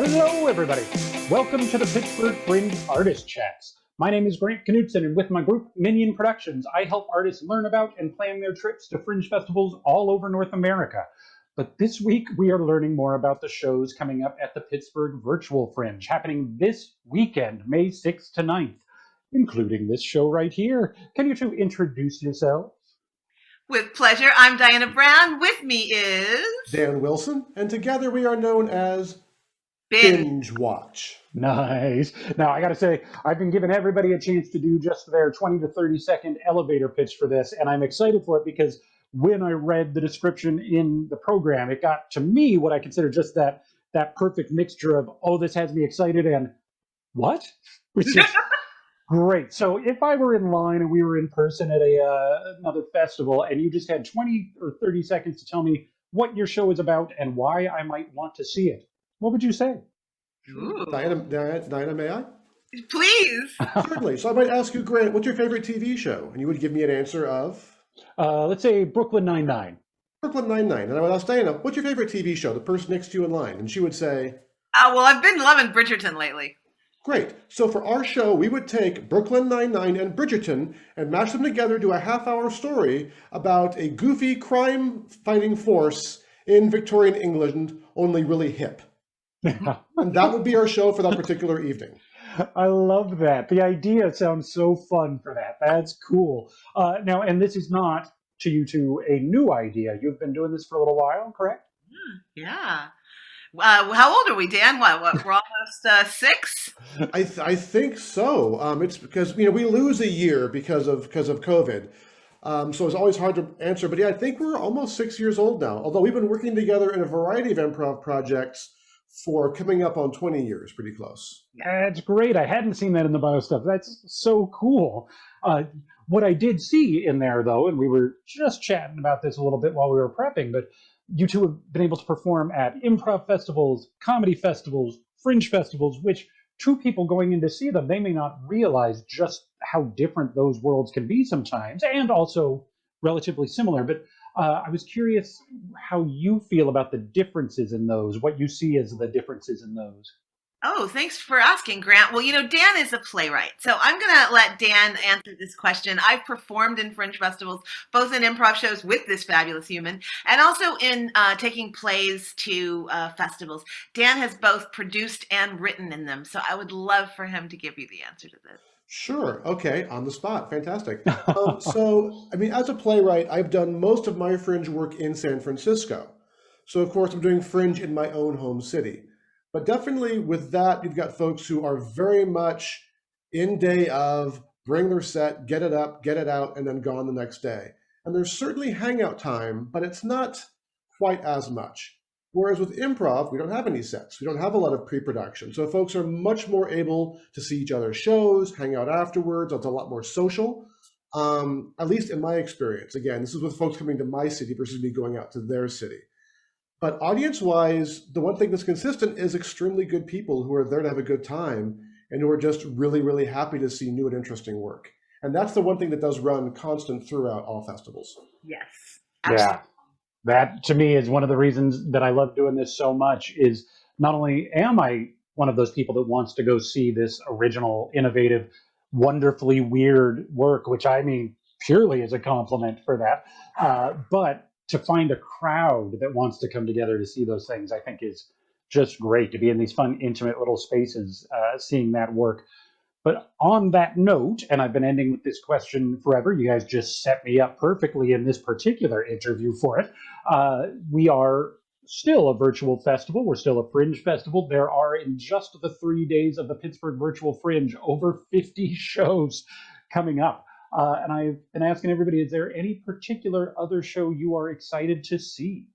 Hello, everybody. Welcome to the Pittsburgh Fringe Artist Chats. My name is Grant Knutson, and with my group, Minion Productions, I help artists learn about and plan their trips to fringe festivals all over North America. But this week, we are learning more about the shows coming up at the Pittsburgh Virtual Fringe, happening this weekend, May 6th to 9th, including this show right here. Can you two introduce yourselves? With pleasure. I'm Diana Brown. With me is Dan Wilson, and together we are known as Bingewatch. Nice. Now, I got to say, I've been giving everybody a chance to do just their 20 to 30 second elevator pitch for this, and I'm excited for it because when I read the description in the program, it got to me what I consider just that perfect mixture of, oh, this has me excited and what? Which is great. So if I were in line and we were in person at another festival and you just had 20 or 30 seconds to tell me what your show is about and why I might want to see it, what would you say? Diana, may I? Please. Certainly. So I might ask you, Grant, what's your favorite TV show? And you would give me an answer of? Let's say Brooklyn Nine-Nine. Brooklyn Nine-Nine. And I would ask Diana, what's your favorite TV show? The person next to you in line. And she would say? Well, I've been loving Bridgerton lately. Great. So for our show, we would take Brooklyn Nine-Nine and Bridgerton and mash them together to a half-hour story about a goofy crime-fighting force in Victorian England, only really hip. And that would be our show for that particular evening. I love that. The idea sounds so fun for that. That's cool. Now, and this is not, to you two, a new idea. You've been doing this for a little while, correct? Yeah. How old are we, Dan? What? We're almost 6? I think so. It's because we lose a year because of COVID. So it's always hard to answer. But yeah, I think we're almost 6 years old now. Although we've been working together in a variety of improv projects for coming up on 20 years, pretty close. That's great. I hadn't seen that in the bio stuff. That's so cool. What I did see in there, though, and we were just chatting about this a little bit while we were prepping, but you two have been able to perform at improv festivals, comedy festivals, fringe festivals, which two people going in to see them, they may not realize just how different those worlds can be sometimes, and also relatively similar. But I was curious how you feel about the differences in those, what you see as the differences in those. Oh, thanks for asking, Grant. Well, Dan is a playwright, so I'm going to let Dan answer this question. I've performed in fringe festivals, both in improv shows with this fabulous human, and also in taking plays to festivals. Dan has both produced and written in them, so I would love for him to give you the answer to this. Sure. Okay. On the spot. Fantastic. So, as a playwright, I've done most of my fringe work in San Francisco. So, of course, I'm doing fringe in my own home city. But definitely with that, you've got folks who are very much in day of, bring their set, get it up, get it out, and then gone the next day. And there's certainly hangout time, but it's not quite as much. Whereas with improv, we don't have any sets. We don't have a lot of pre-production. So folks are much more able to see each other's shows, hang out afterwards. It's a lot more social, at least in my experience. Again, this is with folks coming to my city versus me going out to their city. But audience-wise, the one thing that's consistent is extremely good people who are there to have a good time and who are just really, really happy to see new and interesting work. And that's the one thing that does run constant throughout all festivals. Yes, absolutely. Yeah. That, to me, is one of the reasons that I love doing this so much is not only am I one of those people that wants to go see this original, innovative, wonderfully weird work, which I mean purely as a compliment for that, but to find a crowd that wants to come together to see those things, I think is just great to be in these fun, intimate little spaces, seeing that work. But on that note, and I've been ending with this question forever, you guys just set me up perfectly in this particular interview for it. We are still a virtual festival. We're still a fringe festival. There are, in just the 3 days of the Pittsburgh Virtual Fringe, over 50 shows coming up. And I've been asking everybody, is there any particular other show you are excited to see?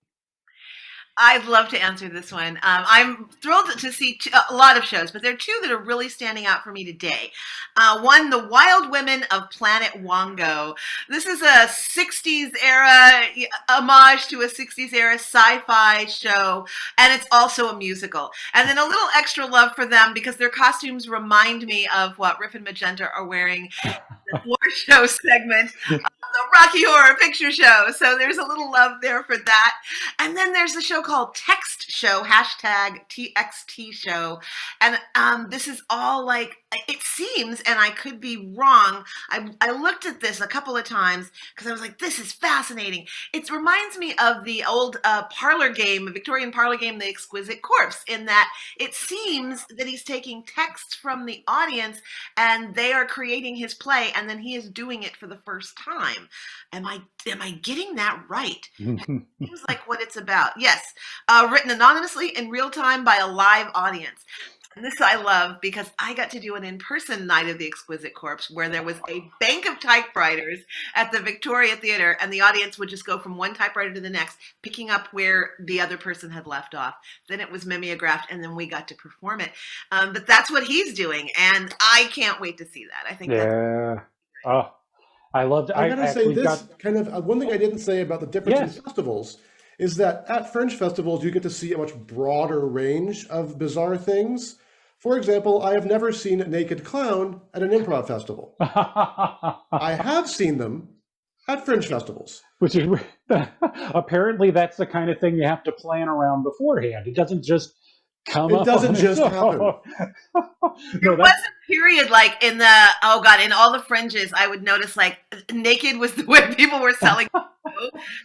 I'd love to answer this one. I'm thrilled to see a lot of shows, but there are two that are really standing out for me today. One, The Wild Women of Planet Wongo. This is a 60s era homage to a 60s era sci-fi show, and it's also a musical. And then a little extra love for them because their costumes remind me of what Riff and Magenta are wearing in the floor show segment. the Rocky Horror Picture Show. So there's a little love there for that. And then there's a show called Text Show, hashtag TXT Show. And this is all like, it seems, and I could be wrong, I looked at this a couple of times because I was like, this is fascinating. It reminds me of the old parlor game, Victorian parlor game, The Exquisite Corpse, in that it seems that he's taking texts from the audience and they are creating his play, and then he is doing it for the first time. Am I getting that right? Seems like what it's about. Yes, written anonymously in real time by a live audience. And this I love because I got to do an in-person night of the Exquisite Corpse where there was a bank of typewriters at the Victoria Theater, and the audience would just go from one typewriter to the next, picking up where the other person had left off. Then it was mimeographed, and then we got to perform it. But that's what he's doing, and I can't wait to see that. I think yeah. Oh, I loved it. I gotta say this kind of one thing I didn't say about the difference in festivals is that at Fringe festivals, you get to see a much broader range of bizarre things. For example, I have never seen a naked clown at an improv festival. I have seen them at Fringe festivals. Which is, apparently that's the kind of thing you have to plan around beforehand. It doesn't just come up. It doesn't just happen. There was a period like in the, in all the Fringes, I would notice like naked was the way people were selling.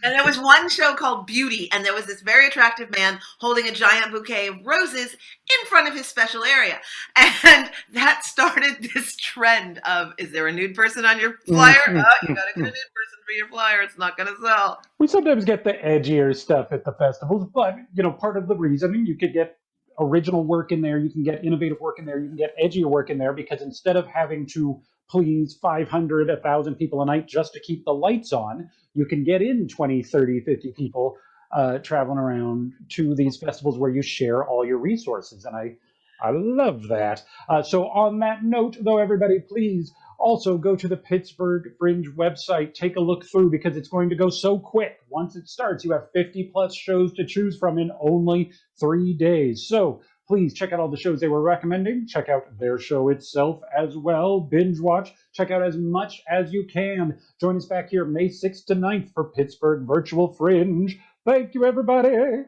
And there was one show called Beauty, and there was this very attractive man holding a giant bouquet of roses in front of his special area. And that started this trend of, is there a nude person on your flyer? Oh, you got a good nude person for your flyer. It's not going to sell. We sometimes get the edgier stuff at the festivals, but, part of the reason you could get original work in there, you can get innovative work in there, you can get edgier work in there, because instead of having to please 500, 1,000 people a night just to keep the lights on, you can get in 20, 30, 50 people traveling around to these festivals where you share all your resources. And I love that. So on that note, though, everybody, please also go to the Pittsburgh Fringe website. Take a look through, because it's going to go so quick. Once it starts, you have 50 plus shows to choose from in only 3 days. So please check out all the shows they were recommending. Check out their show itself as well. Bingewatch. Check out as much as you can. Join us back here May 6th to 9th for Pittsburgh Virtual Fringe. Thank you, everybody.